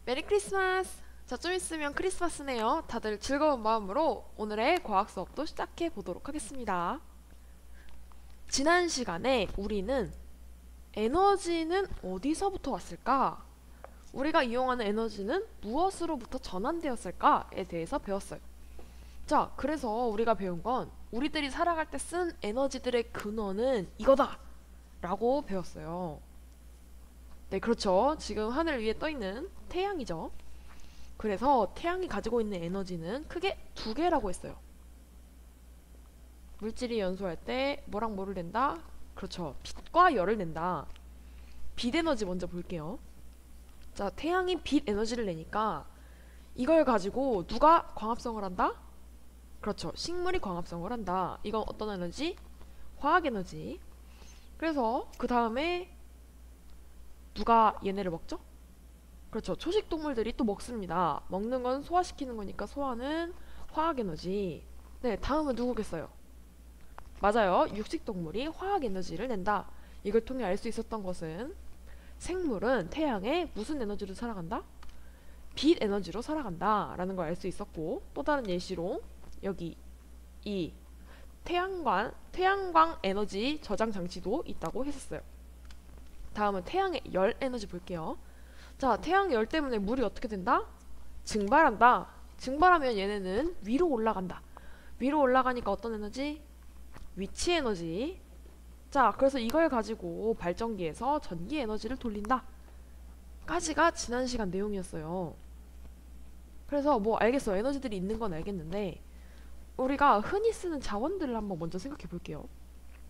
메리 크리스마스! 자, 좀 있으면 크리스마스네요. 다들 즐거운 마음으로 오늘의 과학 수업도 시작해 보도록 하겠습니다. 지난 시간에 우리는 에너지는 어디서부터 왔을까? 우리가 이용하는 에너지는 무엇으로부터 전환되었을까에 대해서 배웠어요. 자, 그래서 우리가 배운 건 우리들이 살아갈 때 쓴 에너지들의 근원은 이거다! 라고 배웠어요. 네, 그렇죠. 지금 하늘 위에 떠 있는 태양이죠. 그래서 태양이 가지고 있는 에너지는 크게 두 개라고 했어요. 물질이 연소할 때 뭐랑 뭐를 낸다? 그렇죠. 빛과 열을 낸다. 빛 에너지 먼저 볼게요. 자, 태양이 빛 에너지를 내니까 이걸 가지고 누가 광합성을 한다? 그렇죠. 식물이 광합성을 한다. 이건 어떤 에너지? 화학 에너지. 그래서 그 다음에 누가 얘네를 먹죠? 그렇죠. 초식 동물들이 또 먹습니다. 먹는 건 소화시키는 거니까 소화는 화학 에너지. 네, 다음은 누구겠어요? 맞아요. 육식 동물이 화학 에너지를 낸다. 이걸 통해 알 수 있었던 것은 생물은 태양에 무슨 에너지로 살아간다? 빛 에너지로 살아간다 라는 걸 알 수 있었고, 또 다른 예시로 여기 이 태양광 에너지 저장 장치도 있다고 했었어요. 다음은 태양의 열 에너지 볼게요. 자, 태양 열 때문에 물이 어떻게 된다? 증발한다. 증발하면 얘네는 위로 올라간다. 위로 올라가니까 어떤 에너지? 위치 에너지. 자, 그래서 이걸 가지고 발전기에서 전기 에너지를 돌린다. 까지가 지난 시간 내용이었어요. 그래서 뭐 알겠어. 에너지들이 있는 건 알겠는데 우리가 흔히 쓰는 자원들을 한번 먼저 생각해 볼게요.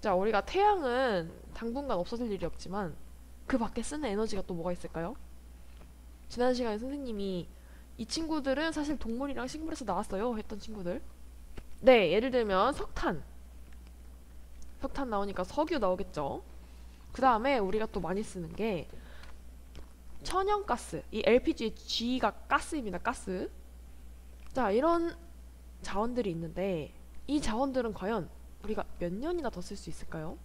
자, 우리가 태양은 당분간 없어질 일이 없지만 그 밖에 쓰는 에너지가 또 뭐가 있을까요? 지난 시간에 선생님이 이 친구들은 사실 동물이랑 식물에서 나왔어요 했던 친구들. 네, 예를 들면 석탄 나오니까 석유 나오겠죠. 그 다음에 우리가 또 많이 쓰는 게 천연가스. 이 LPG의 G가 가스입니다. 가스. 자, 이런 자원들이 있는데 이 자원들은 과연 우리가 몇 년이나 더 쓸 수 있을까요?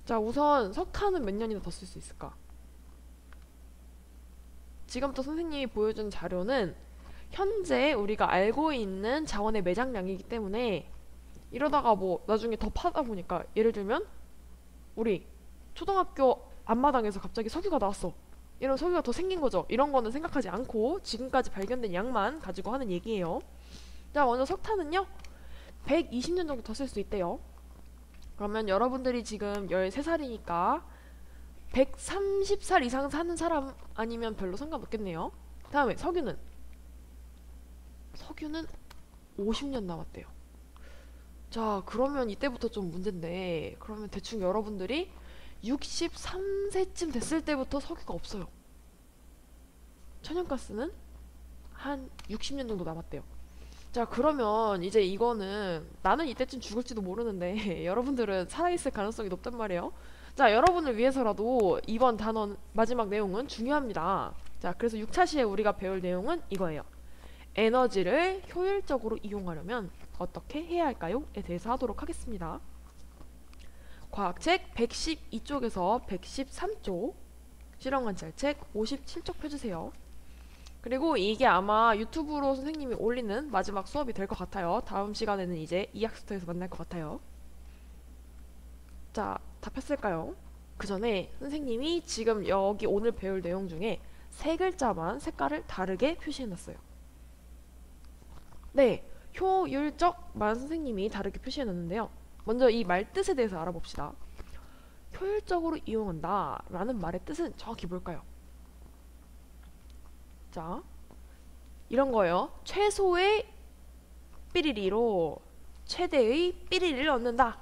자, 우선 석탄은 몇 년이나 더 쓸 수 있을까? 지금부터 선생님이 보여준 자료는 현재 우리가 알고 있는 자원의 매장량이기 때문에 이러다가 뭐 나중에 더 파다 보니까 예를 들면 우리 초등학교 앞마당에서 갑자기 석유가 나왔어. 이런 석유가 더 생긴 거죠. 이런 거는 생각하지 않고 지금까지 발견된 양만 가지고 하는 얘기예요. 자, 먼저 석탄은요 120년 정도 더 쓸 수 있대요. 그러면 여러분들이 지금 13살이니까 130살 이상 사는 사람 아니면 별로 상관없겠네요. 다음에 석유는 50년 남았대요. 자, 그러면 이때부터 좀 문제인데, 그러면 대충 여러분들이 63세쯤 됐을 때부터 석유가 없어요. 천연가스는 한 60년 정도 남았대요. 자, 그러면 이제 이거는 나는 이때쯤 죽을지도 모르는데 여러분들은 살아있을 가능성이 높단 말이에요. 자, 여러분을 위해서라도 이번 단원 마지막 내용은 중요합니다. 자, 그래서 6차 시에 우리가 배울 내용은 이거예요. 에너지를 효율적으로 이용하려면 어떻게 해야 할까요? 에 대해서 하도록 하겠습니다. 과학책 112쪽에서 113쪽, 실험관찰책 57쪽 펴주세요. 그리고 이게 아마 유튜브로 선생님이 올리는 마지막 수업이 될 것 같아요. 다음 시간에는 이제 이학스터에서 만날 것 같아요. 자, 다 폈을까요? 그 전에 선생님이 지금 여기 오늘 배울 내용 중에 세 글자만 색깔을 다르게 표시해놨어요. 네, 효율적만 선생님이 다르게 표시해놨는데요. 먼저 이 말 뜻에 대해서 알아봅시다. 효율적으로 이용한다 라는 말의 뜻은 정확히 뭘까요? 자, 이런 거예요. 최소의 삐리리로 최대의 삐리리를 얻는다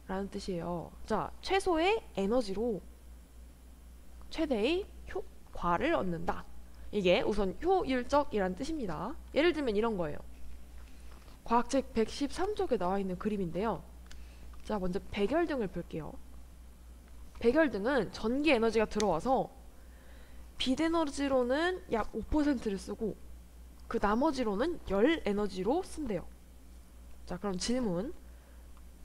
라는 뜻이에요. 자, 최소의 에너지로 최대의 효과를 얻는다. 이게 우선 효율적이란 뜻입니다. 예를 들면 이런 거예요. 과학책 113쪽에 나와 있는 그림인데요. 자, 먼저 백열등을 볼게요. 백열등은 전기 에너지가 들어와서 빛 에너지로는 약 5%를 쓰고 그 나머지로는 열 에너지로 쓴대요. 자, 그럼 질문.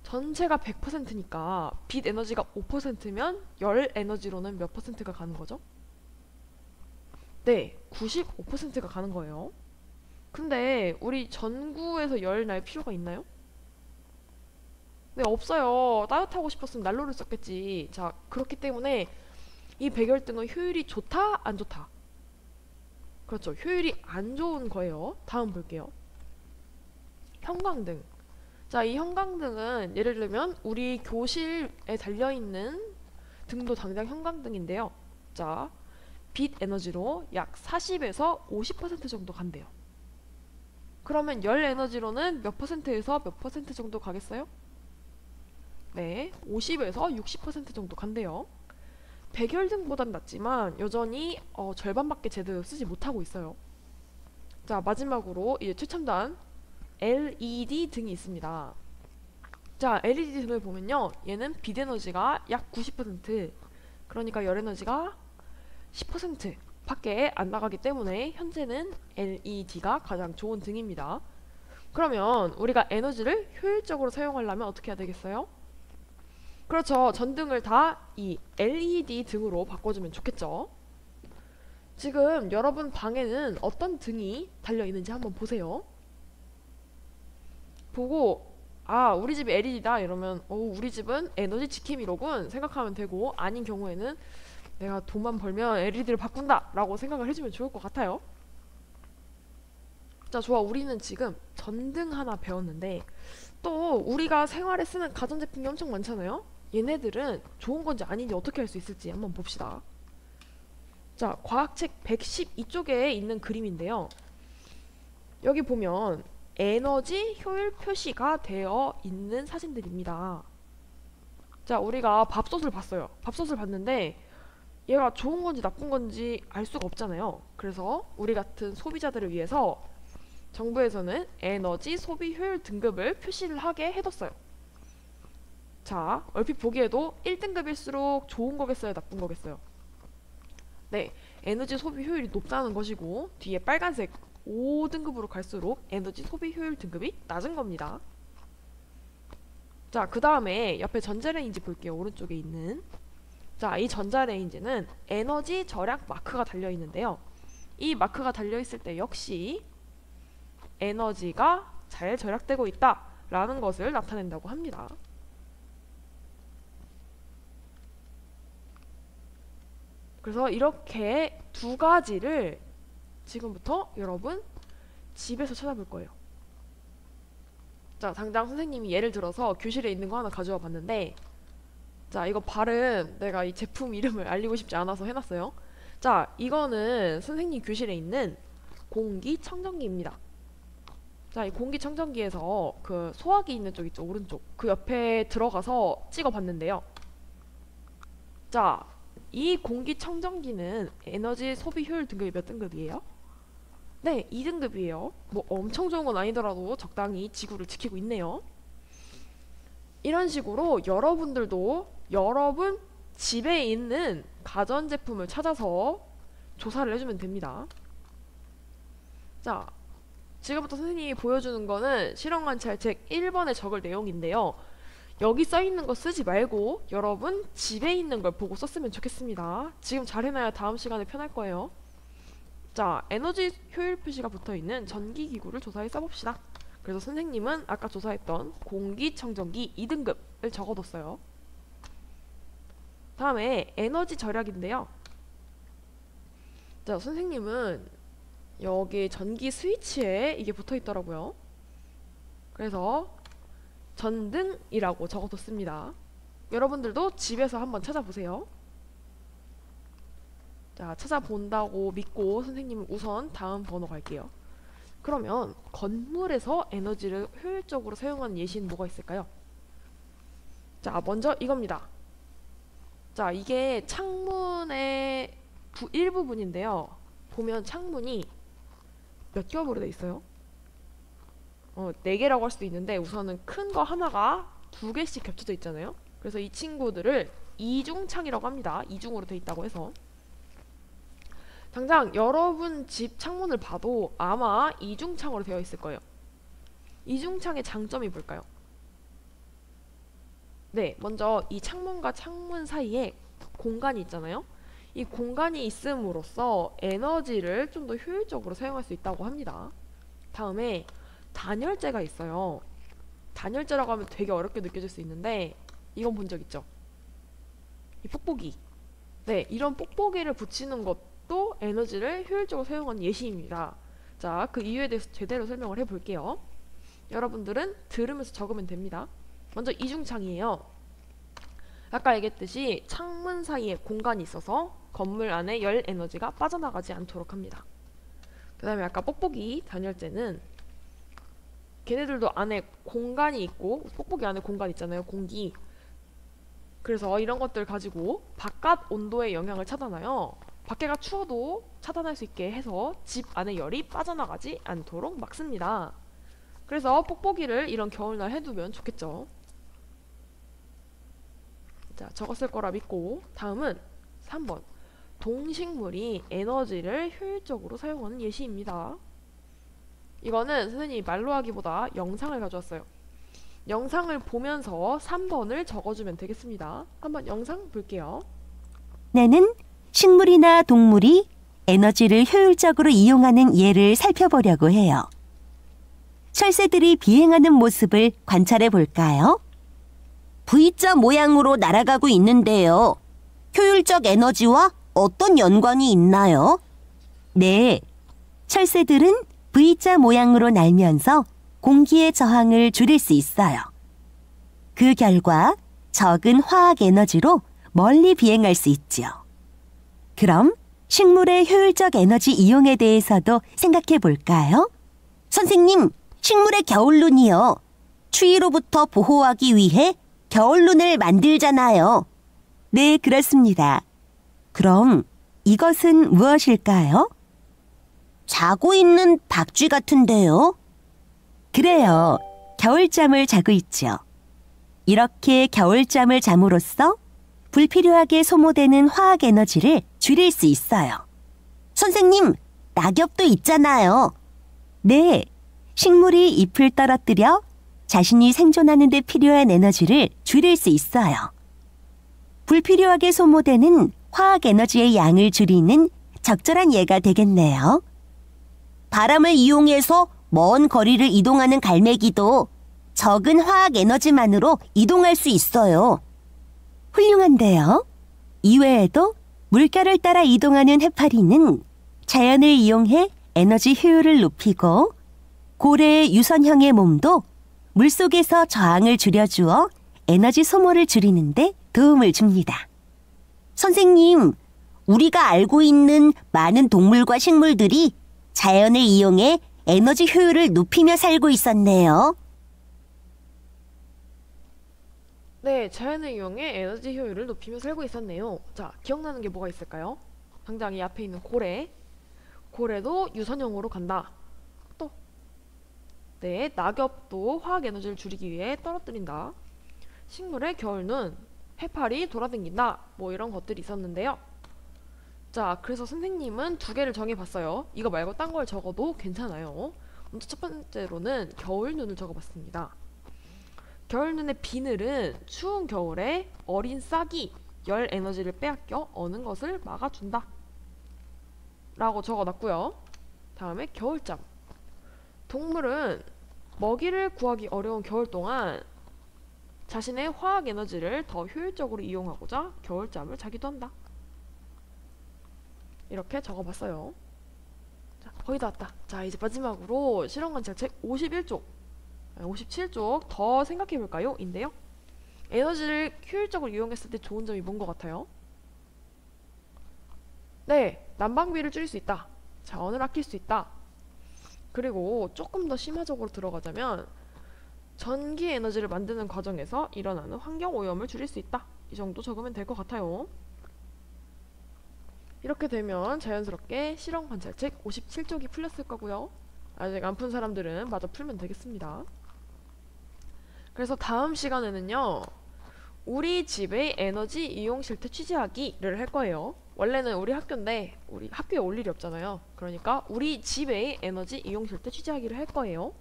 전체가 100%니까 빛 에너지가 5%면 열 에너지로는 몇 퍼센트가 가는 거죠? 네, 95%가 가는 거예요. 근데 우리 전구에서 열 날 필요가 있나요? 네, 없어요. 따뜻하고 싶었으면 난로를 썼겠지. 자, 그렇기 때문에 이 백열등은 효율이 좋다, 안 좋다? 그렇죠. 효율이 안 좋은 거예요. 다음 볼게요. 형광등. 자, 이 형광등은 예를 들면 우리 교실에 달려있는 등도 당장 형광등인데요. 자, 빛 에너지로 약 40에서 50% 정도 간대요. 그러면 열 에너지로는 몇 퍼센트에서 몇 퍼센트 정도 가겠어요? 네, 50에서 60% 정도 간대요. 백열등보단 낫지만 여전히 절반밖에 제대로 쓰지 못하고 있어요. 자, 마지막으로 이제 최첨단 LED 등이 있습니다. 자, LED 등을 보면요, 얘는 빛 에너지가 약 90%, 그러니까 열 에너지가 10% 밖에 안 나가기 때문에 현재는 LED가 가장 좋은 등입니다. 그러면 우리가 에너지를 효율적으로 사용하려면 어떻게 해야 되겠어요? 그렇죠. 전등을 다 이 LED 등으로 바꿔주면 좋겠죠. 지금 여러분 방에는 어떤 등이 달려있는지 한번 보세요. 보고 아, 우리 집이 LED다 이러면 우리 집은 에너지 지킴이로군 생각하면 되고, 아닌 경우에는 내가 돈만 벌면 LED를 바꾼다 라고 생각을 해주면 좋을 것 같아요. 자, 좋아. 우리는 지금 전등 하나 배웠는데 또 우리가 생활에 쓰는 가전제품이 엄청 많잖아요. 얘네들은 좋은 건지 아닌지 어떻게 알 수 있을지 한번 봅시다. 자, 과학책 112쪽에 있는 그림인데요. 여기 보면 에너지 효율 표시가 되어 있는 사진들입니다. 자, 우리가 밥솥을 봤어요. 밥솥을 봤는데 얘가 좋은 건지 나쁜 건지 알 수가 없잖아요. 그래서 우리 같은 소비자들을 위해서 정부에서는 에너지 소비 효율 등급을 표시를 하게 해뒀어요. 자, 얼핏 보기에도 1등급일수록 좋은 거겠어요, 나쁜 거겠어요? 네, 에너지 소비 효율이 높다는 것이고, 뒤에 빨간색 5등급으로 갈수록 에너지 소비 효율 등급이 낮은 겁니다. 자, 그 다음에 옆에 전자레인지 볼게요. 오른쪽에 있는. 자, 이 전자레인지는 에너지 절약 마크가 달려있는데요. 이 마크가 달려있을 때 역시 에너지가 잘 절약되고 있다 라는 것을 나타낸다고 합니다. 그래서 이렇게 두 가지를 지금부터 여러분 집에서 찾아볼 거예요. 자, 당장 선생님이 예를 들어서 교실에 있는 거 하나 가져와 봤는데, 자, 이거 발음 내가 이 제품 이름을 알리고 싶지 않아서 해놨어요. 자, 이거는 선생님 교실에 있는 공기청정기입니다. 자, 이 공기청정기에서 그 소화기 있는 쪽 있죠, 오른쪽. 그 옆에 들어가서 찍어봤는데요. 자, 이 공기청정기는 에너지 소비 효율 등급이 몇 등급이에요? 네, 2등급이에요. 뭐 엄청 좋은 건 아니더라도 적당히 지구를 지키고 있네요. 이런 식으로 여러분들도 여러분 집에 있는 가전제품을 찾아서 조사를 해주면 됩니다. 자, 지금부터 선생님이 보여주는 거는 실험관찰 책 1번에 적을 내용인데요. 여기 써있는 거 쓰지 말고 여러분 집에 있는 걸 보고 썼으면 좋겠습니다. 지금 잘 해놔야 다음 시간에 편할 거예요. 자, 에너지 효율 표시가 붙어있는 전기기구를 조사해 써봅시다. 그래서 선생님은 아까 조사했던 공기청정기 2등급을 적어뒀어요. 다음에 에너지 절약인데요. 자, 선생님은 여기 전기 스위치에 이게 붙어있더라고요. 그래서 전등이라고 적어뒀습니다. 여러분들도 집에서 한번 찾아보세요. 자, 찾아본다고 믿고 선생님은 우선 다음 번호 갈게요. 그러면 건물에서 에너지를 효율적으로 사용하는 예시는 뭐가 있을까요? 자, 먼저 이겁니다. 자, 이게 창문의 일부분인데요. 보면 창문이 몇 겹으로 돼 있어요? 4개라고 할 수도 있는데 우선은 큰 거 하나가 2개씩 겹쳐져 있잖아요. 그래서 이 친구들을 이중창이라고 합니다. 이중으로 돼 있다고 해서. 당장 여러분 집 창문을 봐도 아마 이중창으로 되어 있을 거예요. 이중창의 장점이 뭘까요? 네, 먼저 이 창문과 창문 사이에 공간이 있잖아요. 이 공간이 있음으로써 에너지를 좀 더 효율적으로 사용할 수 있다고 합니다. 다음에 단열재가 있어요. 단열재라고 하면 되게 어렵게 느껴질 수 있는데 이건 본 적 있죠? 이 뽁뽁이. 네, 이런 뽁뽁이를 붙이는 것도 에너지를 효율적으로 사용하는 예시입니다. 자, 그 이유에 대해서 제대로 설명을 해볼게요. 여러분들은 들으면서 적으면 됩니다. 먼저 이중창이에요. 아까 얘기했듯이 창문 사이에 공간이 있어서 건물 안에 열 에너지가 빠져나가지 않도록 합니다. 그 다음에 아까 뽁뽁이 단열재는 걔네들도 안에 공간이 있고 뽁뽁이 안에 공간 있잖아요. 공기. 그래서 이런 것들 가지고 바깥 온도의 영향을 차단하여 밖에가 추워도 차단할 수 있게 해서 집 안에 열이 빠져나가지 않도록 막습니다. 그래서 뽁뽁이를 이런 겨울날 해두면 좋겠죠. 자, 적었을 거라 믿고 다음은 3번. 동식물이 에너지를 효율적으로 사용하는 예시입니다. 이거는 선생님이 말로 하기보다 영상을 가져왔어요. 영상을 보면서 3번을 적어주면 되겠습니다. 한번 영상 볼게요. 나는 식물이나 동물이 에너지를 효율적으로 이용하는 예를 살펴보려고 해요. 철새들이 비행하는 모습을 관찰해 볼까요? V자 모양으로 날아가고 있는데요. 효율적 에너지와 어떤 연관이 있나요? 네, 철새들은 V자 모양으로 날면서 공기의 저항을 줄일 수 있어요. 그 결과 적은 화학 에너지로 멀리 비행할 수 있죠. 그럼 식물의 효율적 에너지 이용에 대해서도 생각해 볼까요? 선생님, 식물의 겨울눈이요. 추위로부터 보호하기 위해 겨울눈을 만들잖아요. 네, 그렇습니다. 그럼 이것은 무엇일까요? 자고 있는 박쥐 같은데요? 그래요. 겨울잠을 자고 있죠. 이렇게 겨울잠을 잠으로써 불필요하게 소모되는 화학 에너지를 줄일 수 있어요. 선생님, 낙엽도 있잖아요. 네, 식물이 잎을 떨어뜨려 자신이 생존하는 데 필요한 에너지를 줄일 수 있어요. 불필요하게 소모되는 화학 에너지의 양을 줄이는 적절한 예가 되겠네요. 바람을 이용해서 먼 거리를 이동하는 갈매기도 적은 화학 에너지만으로 이동할 수 있어요. 훌륭한데요. 이외에도 물결을 따라 이동하는 해파리는 자연을 이용해 에너지 효율을 높이고 고래의 유선형의 몸도 물속에서 저항을 줄여주어 에너지 소모를 줄이는데 도움을 줍니다. 선생님, 우리가 알고 있는 많은 동물과 식물들이 자연을 이용해 에너지 효율을 높이며 살고 있었네요. 네, 자연을 이용해 에너지 효율을 높이며 살고 있었네요. 자, 기억나는 게 뭐가 있을까요? 당장 이 앞에 있는 고래. 고래도 유선형으로 간다. 또, 네, 낙엽도 화학 에너지를 줄이기 위해 떨어뜨린다. 식물의 겨울눈, 해파리 돌아다닌다. 뭐 이런 것들이 있었는데요. 자, 그래서 선생님은 두 개를 정해봤어요. 이거 말고 딴 걸 적어도 괜찮아요. 먼저 첫 번째로는 겨울눈을 적어봤습니다. 겨울눈의 비늘은 추운 겨울에 어린 싹이 열 에너지를 빼앗겨 어는 것을 막아준다 라고 적어놨고요. 다음에 겨울잠. 동물은 먹이를 구하기 어려운 겨울 동안 자신의 화학 에너지를 더 효율적으로 이용하고자 겨울잠을 자기도 한다. 이렇게 적어봤어요. 자, 거의 다 왔다. 자, 이제 마지막으로 실험관찰책 51쪽 57쪽 더 생각해볼까요? 인데요. 에너지를 효율적으로 이용했을 때 좋은 점이 뭔 것 같아요? 네, 난방비를 줄일 수 있다. 자원을 아낄 수 있다. 그리고 조금 더 심화적으로 들어가자면 전기 에너지를 만드는 과정에서 일어나는 환경오염을 줄일 수 있다. 이 정도 적으면 될 것 같아요. 이렇게 되면 자연스럽게 실험관찰책 57쪽이 풀렸을 거고요. 아직 안 푼 사람들은 마저 풀면 되겠습니다. 그래서 다음 시간에는요, 우리 집의 에너지 이용 실태 취재하기를 할 거예요. 원래는 우리 학교인데 우리 학교에 올 일이 없잖아요. 그러니까 우리 집의 에너지 이용 실태 취재하기를 할 거예요.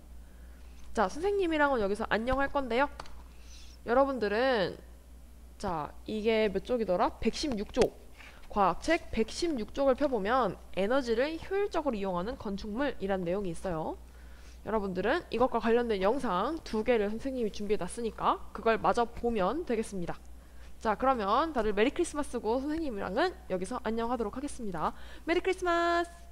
자, 선생님이랑은 여기서 안녕 할 건데요. 여러분들은 자, 이게 몇 쪽이더라? 116쪽. 과학책 116쪽을 펴보면 에너지를 효율적으로 이용하는 건축물이란 내용이 있어요. 여러분들은 이것과 관련된 영상 2개를 선생님이 준비해 놨으니까 그걸 마저 보면 되겠습니다. 자, 그러면 다들 메리 크리스마스고 선생님이랑은 여기서 안녕하도록 하겠습니다. 메리 크리스마스!